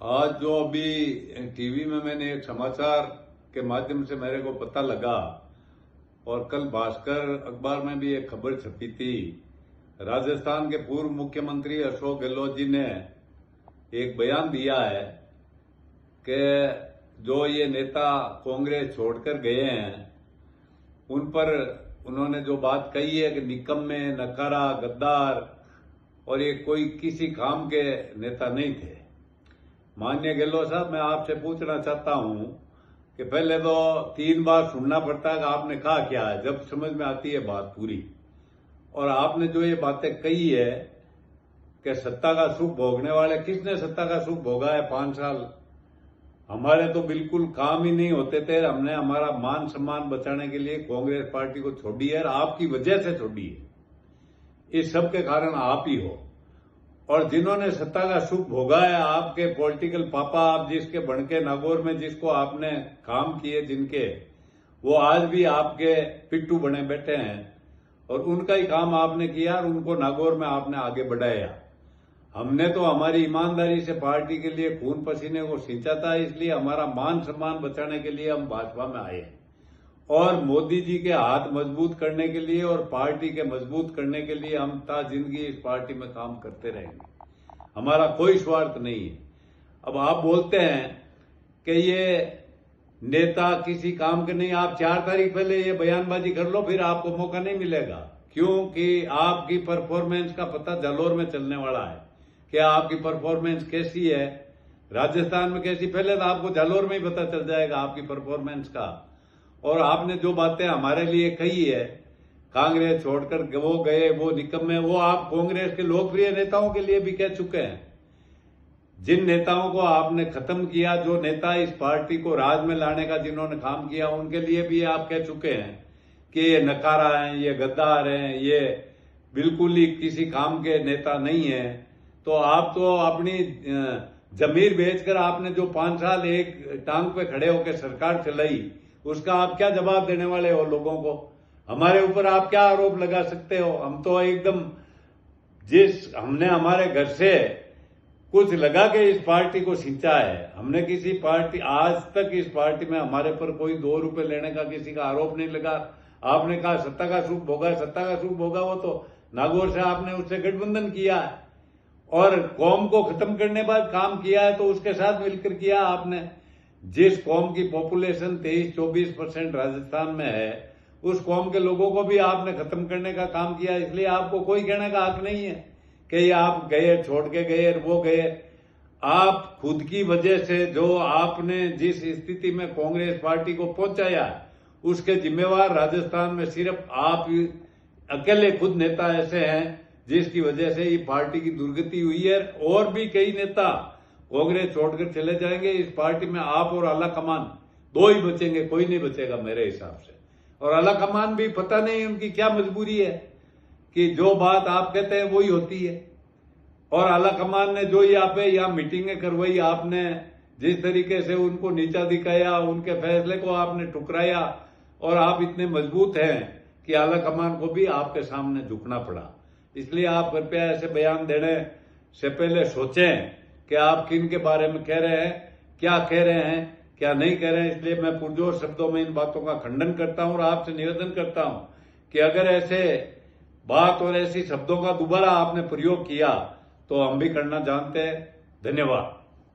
आज जो अभी टीवी में मैंने एक समाचार के माध्यम से मेरे को पता लगा और कल भास्कर अखबार में भी एक खबर छपी थी। राजस्थान के पूर्व मुख्यमंत्री अशोक गहलोत जी ने एक बयान दिया है कि जो ये नेता कांग्रेस छोड़कर गए हैं उन पर उन्होंने जो बात कही है कि निकम्मे, नकारा, गद्दार और ये कोई किसी काम के नेता नहीं थे। माननीय गहलोत साहब, मैं आपसे पूछना चाहता हूं कि पहले तो 3 बार सुनना पड़ता है कि आपने कहा क्या है, जब समझ में आती है बात पूरी। और आपने जो ये बातें कही है कि सत्ता का सुख भोगने वाले, किसने सत्ता का सुख भोगा है 5 साल? हमारे तो बिल्कुल काम ही नहीं होते थे। हमने हमारा मान सम्मान बचाने के लिए कांग्रेस पार्टी को छोड़ी है और आपकी वजह से छोड़ी है। इस सब के कारण आप ही हो। और जिन्होंने सत्ता का सुख भोगा है, आपके पॉलिटिकल पापा, आप जिसके बनके नागौर में जिसको आपने काम किए जिनके, वो आज भी आपके पिट्टू बने बैठे हैं और उनका ही काम आपने किया और उनको नागौर में आपने आगे बढ़ाया। हमने तो हमारी ईमानदारी से पार्टी के लिए खून पसीने को सींचा था, इसलिए हमारा मान सम्मान बचाने के लिए हम भाजपा में आए हैं और मोदी जी के हाथ मजबूत करने के लिए और पार्टी के मजबूत करने के लिए हम ता जिंदगी इस पार्टी में काम करते रहेंगे। हमारा कोई स्वार्थ नहीं है। अब आप बोलते हैं कि ये नेता किसी काम के नहीं। आप 4 तारीख पहले ये बयानबाजी कर लो, फिर आपको मौका नहीं मिलेगा, क्योंकि आपकी परफॉर्मेंस का पता जालौर में चलने वाला है। क्या आपकी परफॉर्मेंस कैसी है, राजस्थान में कैसी, पहले तो आपको जालौर में ही पता चल जाएगा आपकी परफॉर्मेंस का। और आपने जो बातें हमारे लिए कही है, कांग्रेस छोड़कर वो गए, वो निकम्मे, वो आप कांग्रेस के लोकप्रिय नेताओं के लिए भी कह चुके हैं। जिन नेताओं को आपने खत्म किया, जो नेता इस पार्टी को राज में लाने का जिन्होंने काम किया, उनके लिए भी आप कह चुके हैं कि ये नकारा हैं, ये गद्दार हैं, ये बिल्कुल ही किसी काम के नेता नहीं है। तो आप तो अपनी जमीर बेचकर आपने जो 5 साल एक टांग पे खड़े होकर सरकार चलाई, उसका आप क्या जवाब देने वाले हो लोगों को? हमारे ऊपर आप क्या आरोप लगा सकते हो? हम तो एकदम हमने हमारे घर से कुछ लगा के इस पार्टी को सिंचा है। हमने किसी पार्टी, आज तक इस पार्टी में हमारे पर कोई 2 रुपए लेने का किसी का आरोप नहीं लगा। आपने कहा सत्ता का सुख भोगा, सत्ता का सुख भोगा, वो तो नागौर से आपने उससे गठबंधन किया है और कौम को खत्म करने बाद काम किया है, तो उसके साथ मिलकर किया आपने। जिस कौम की पॉपुलेशन 23-24% राजस्थान में है, उस कौम के लोगों को भी आपने खत्म करने का काम किया। इसलिए आपको कोई कहने का हक नहीं है कि ये आप गए, छोड़ के गए, वो गए। आप खुद की वजह से जो आपने जिस स्थिति में कांग्रेस पार्टी को पहुंचाया, उसके जिम्मेवार राजस्थान में सिर्फ आप अकेले खुद नेता ऐसे हैं जिसकी वजह से ये पार्टी की दुर्गति हुई है। और भी कई नेता कांग्रेस छोड़कर चले जाएंगे। इस पार्टी में आप और आला कमान 2 ही बचेंगे, कोई नहीं बचेगा मेरे हिसाब से। और आला कमान भी पता नहीं उनकी क्या मजबूरी है कि जो बात आप कहते हैं वही होती है। और आला कमान ने जो यहाँ मीटिंगें करवाई, आपने जिस तरीके से उनको नीचा दिखाया, उनके फैसले को आपने ठुकराया, और आप इतने मजबूत हैं कि आला कमान को भी आपके सामने झुकना पड़ा। इसलिए आप कृपया ऐसे बयान देने से पहले सोचें कि आप किन के बारे में कह रहे हैं, क्या कह रहे हैं, क्या नहीं कह रहे हैं। इसलिए मैं पुरजोर शब्दों में इन बातों का खंडन करता हूं और आपसे निवेदन करता हूं कि अगर ऐसे बात और ऐसी शब्दों का दोबारा आपने प्रयोग किया तो हम भी करना जानते हैं। धन्यवाद।